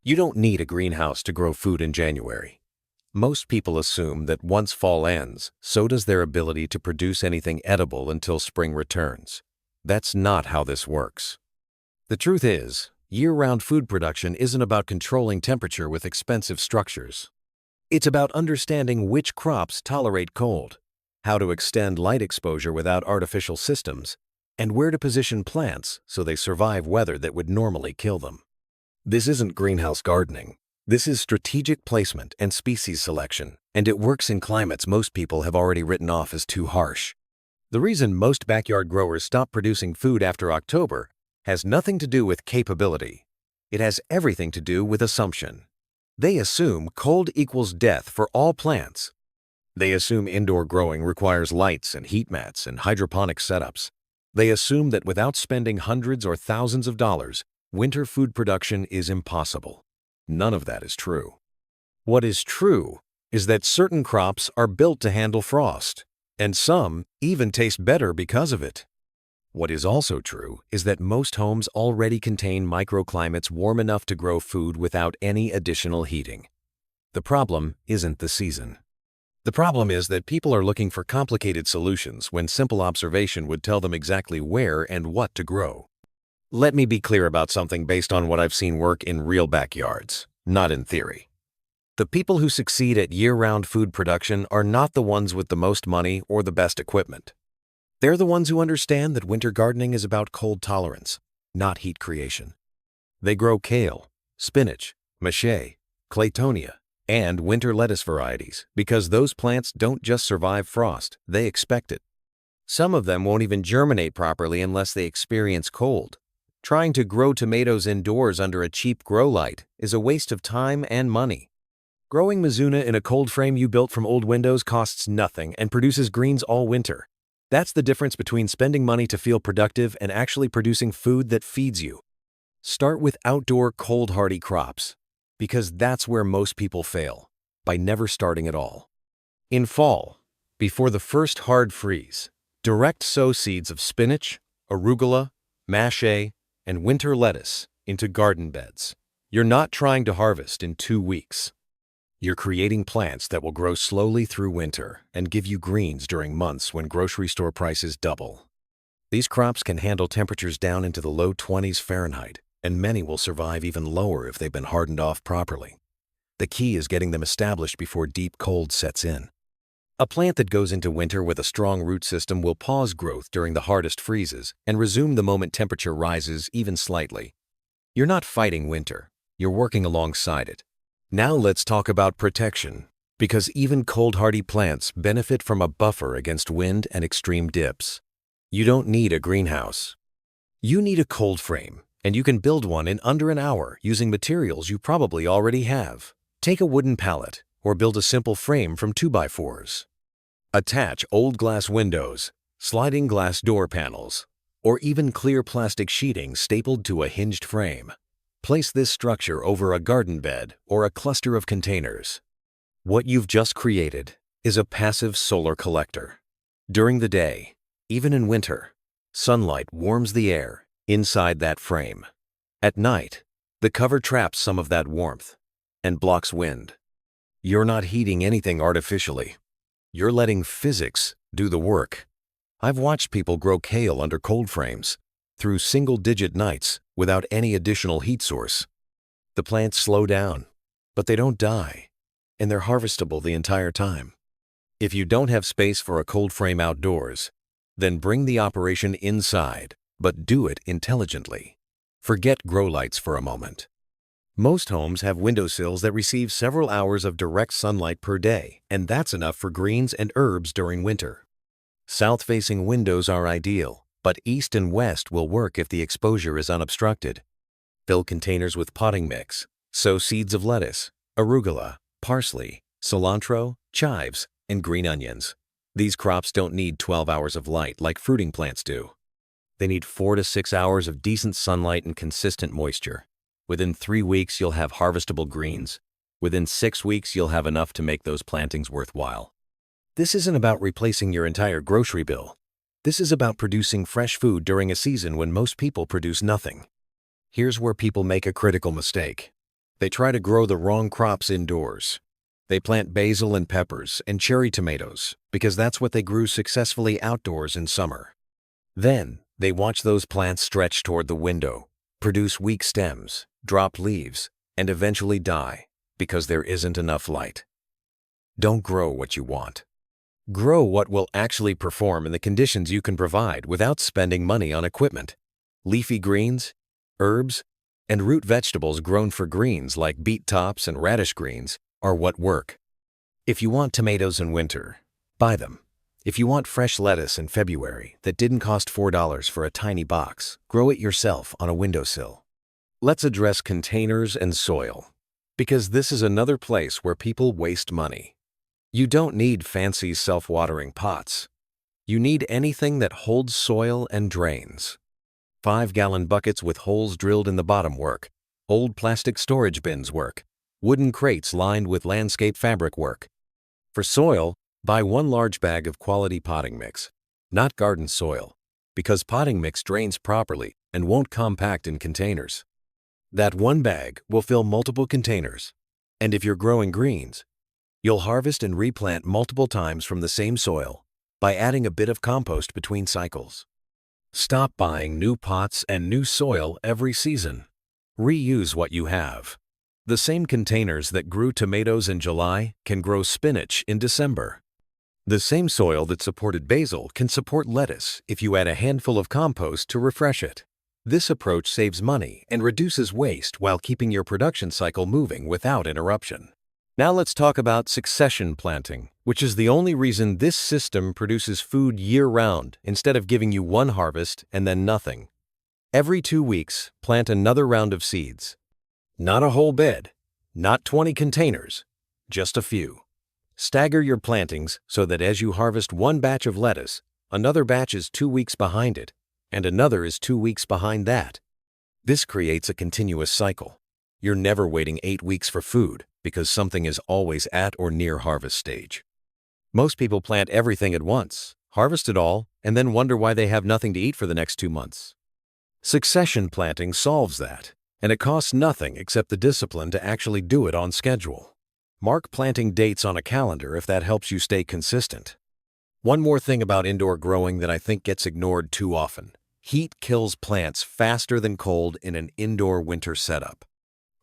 You don't need a greenhouse to grow food in January. Most people assume that once fall ends, so does their ability to produce anything edible until spring returns. That's not how this works. The truth is, year-round food production isn't about controlling temperature with expensive structures. It's about understanding which crops tolerate cold, how to extend light exposure without artificial systems, and where to position plants so they survive weather that would normally kill them. This isn't greenhouse gardening. This is strategic placement and species selection, and it works in climates most people have already written off as too harsh. The reason most backyard growers stop producing food after October has nothing to do with capability. It has everything to do with assumption. They assume cold equals death for all plants. They assume indoor growing requires lights and heat mats and hydroponic setups. They assume that without spending hundreds or thousands of dollars, winter food production is impossible. None of that is true. What is true is that certain crops are built to handle frost, and some even taste better because of it. What is also true is that most homes already contain microclimates warm enough to grow food without any additional heating. The problem isn't the season. The problem is that people are looking for complicated solutions when simple observation would tell them exactly where and what to grow. Let me be clear about something based on what I've seen work in real backyards, not in theory. The people who succeed at year-round food production are not the ones with the most money or the best equipment. They're the ones who understand that winter gardening is about cold tolerance, not heat creation. They grow kale, spinach, mache, claytonia, and winter lettuce varieties because those plants don't just survive frost, they expect it. Some of them won't even germinate properly unless they experience cold. Trying to grow tomatoes indoors under a cheap grow light is a waste of time and money. Growing mizuna in a cold frame you built from old windows costs nothing and produces greens all winter. That's the difference between spending money to feel productive and actually producing food that feeds you. Start with outdoor cold-hardy crops, because that's where most people fail, by never starting at all. In fall, before the first hard freeze, direct sow seeds of spinach, arugula, mache, and winter lettuce into garden beds. You're not trying to harvest in 2 weeks. You're creating plants that will grow slowly through winter and give you greens during months when grocery store prices double. These crops can handle temperatures down into the low 20s Fahrenheit, and many will survive even lower if they've been hardened off properly. The key is getting them established before deep cold sets in. A plant that goes into winter with a strong root system will pause growth during the hardest freezes and resume the moment temperature rises even slightly. You're not fighting winter, you're working alongside it. Now let's talk about protection, because even cold-hardy plants benefit from a buffer against wind and extreme dips. You don't need a greenhouse. You need a cold frame, and you can build one in under an hour using materials you probably already have. Take a wooden pallet or build a simple frame from 2x4s. Attach old glass windows, sliding glass door panels, or even clear plastic sheeting stapled to a hinged frame. Place this structure over a garden bed or a cluster of containers. What you've just created is a passive solar collector. During the day, even in winter, sunlight warms the air inside that frame. At night, the cover traps some of that warmth and blocks wind. You're not heating anything artificially. You're letting physics do the work. I've watched people grow kale under cold frames through single-digit nights without any additional heat source. The plants slow down, but they don't die, and they're harvestable the entire time. If you don't have space for a cold frame outdoors, then bring the operation inside, but do it intelligently. Forget grow lights for a moment. Most homes have windowsills that receive several hours of direct sunlight per day, and that's enough for greens and herbs during winter. South-facing windows are ideal, but east and west will work if the exposure is unobstructed. Fill containers with potting mix. Sow seeds of lettuce, arugula, parsley, cilantro, chives, and green onions. These crops don't need 12 hours of light like fruiting plants do. They need 4 to 6 hours of decent sunlight and consistent moisture. Within 3 weeks, you'll have harvestable greens. Within 6 weeks, you'll have enough to make those plantings worthwhile. This isn't about replacing your entire grocery bill. This is about producing fresh food during a season when most people produce nothing. Here's where people make a critical mistake. They try to grow the wrong crops indoors. They plant basil and peppers and cherry tomatoes because that's what they grew successfully outdoors in summer. Then, they watch those plants stretch toward the window, produce weak stems, drop leaves, and eventually die because there isn't enough light. Don't grow what you want. Grow what will actually perform in the conditions you can provide without spending money on equipment. Leafy greens, herbs, and root vegetables grown for greens like beet tops and radish greens are what work. If you want tomatoes in winter, buy them. If you want fresh lettuce in February that didn't cost $4 for a tiny box, grow it yourself on a windowsill. Let's address containers and soil, because this is another place where people waste money. You don't need fancy self-watering pots. You need anything that holds soil and drains. 5-gallon buckets with holes drilled in the bottom work. Old plastic storage bins work. Wooden crates lined with landscape fabric work. For soil, buy 1 large bag of quality potting mix, not garden soil, because potting mix drains properly and won't compact in containers. That 1 bag will fill multiple containers. And if you're growing greens, you'll harvest and replant multiple times from the same soil by adding a bit of compost between cycles. Stop buying new pots and new soil every season. Reuse what you have. The same containers that grew tomatoes in July can grow spinach in December. The same soil that supported basil can support lettuce if you add a handful of compost to refresh it. This approach saves money and reduces waste while keeping your production cycle moving without interruption. Now let's talk about succession planting, which is the only reason this system produces food year-round instead of giving you one harvest and then nothing. Every 2 weeks, plant another round of seeds. Not a whole bed, not 20 containers, just a few. Stagger your plantings so that as you harvest one batch of lettuce, another batch is 2 weeks behind it, and another is 2 weeks behind that. This creates a continuous cycle. You're never waiting 8 weeks for food because something is always at or near harvest stage. Most people plant everything at once, harvest it all, and then wonder why they have nothing to eat for the next 2 months. Succession planting solves that, and it costs nothing except the discipline to actually do it on schedule. Mark planting dates on a calendar if that helps you stay consistent. One more thing about indoor growing that I think gets ignored too often. Heat kills plants faster than cold in an indoor winter setup.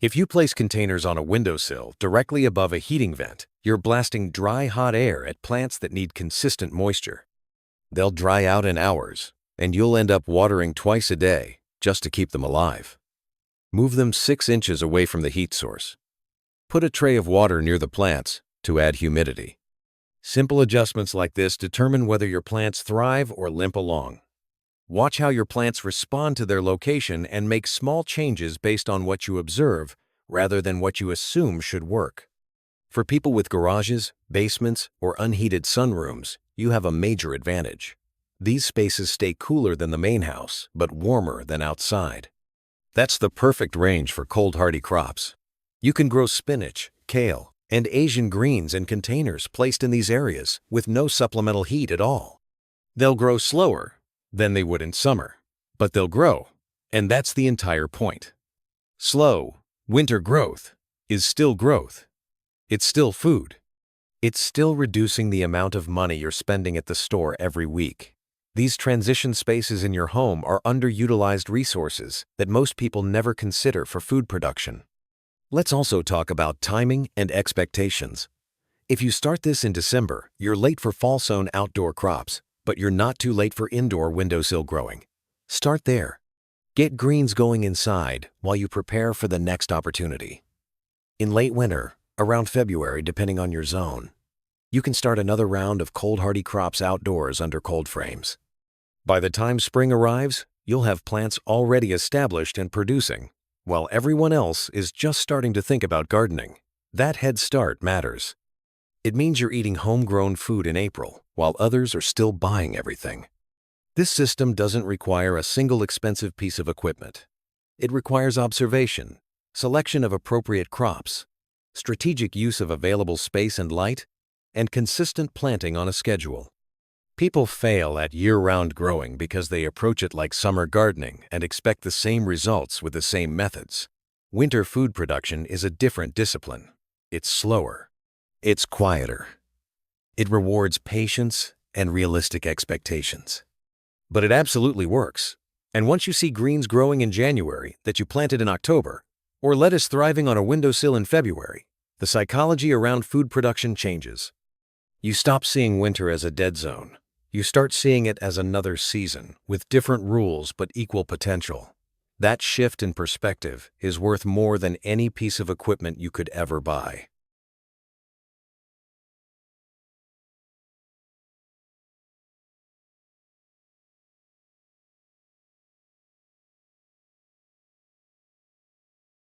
If you place containers on a windowsill directly above a heating vent, you're blasting dry, hot air at plants that need consistent moisture. They'll dry out in hours, and you'll end up watering twice a day just to keep them alive. Move them 6 inches away from the heat source. Put a tray of water near the plants to add humidity. Simple adjustments like this determine whether your plants thrive or limp along. Watch how your plants respond to their location and make small changes based on what you observe rather than what you assume should work. For people with garages, basements, or unheated sunrooms, you have a major advantage. These spaces stay cooler than the main house, but warmer than outside. That's the perfect range for cold-hardy crops. You can grow spinach, kale, and Asian greens in containers placed in these areas with no supplemental heat at all. They'll grow slower than they would in summer, but they'll grow, and that's the entire point. Slow, winter growth is still growth. It's still food. It's still reducing the amount of money you're spending at the store every week. These transition spaces in your home are underutilized resources that most people never consider for food production. Let's also talk about timing and expectations. If you start this in December, you're late for fall-sown outdoor crops, but you're not too late for indoor windowsill growing. Start there. Get greens going inside while you prepare for the next opportunity. In late winter, around February depending on your zone, you can start another round of cold-hardy crops outdoors under cold frames. By the time spring arrives, you'll have plants already established and producing, while everyone else is just starting to think about gardening. That head start matters. It means you're eating homegrown food in April, while others are still buying everything. This system doesn't require a single expensive piece of equipment. It requires observation, selection of appropriate crops, strategic use of available space and light, and consistent planting on a schedule. People fail at year-round growing because they approach it like summer gardening and expect the same results with the same methods. Winter food production is a different discipline. It's slower. It's quieter. It rewards patience and realistic expectations. But it absolutely works. And once you see greens growing in January that you planted in October, or lettuce thriving on a windowsill in February, the psychology around food production changes. You stop seeing winter as a dead zone. You start seeing it as another season, with different rules but equal potential. That shift in perspective is worth more than any piece of equipment you could ever buy.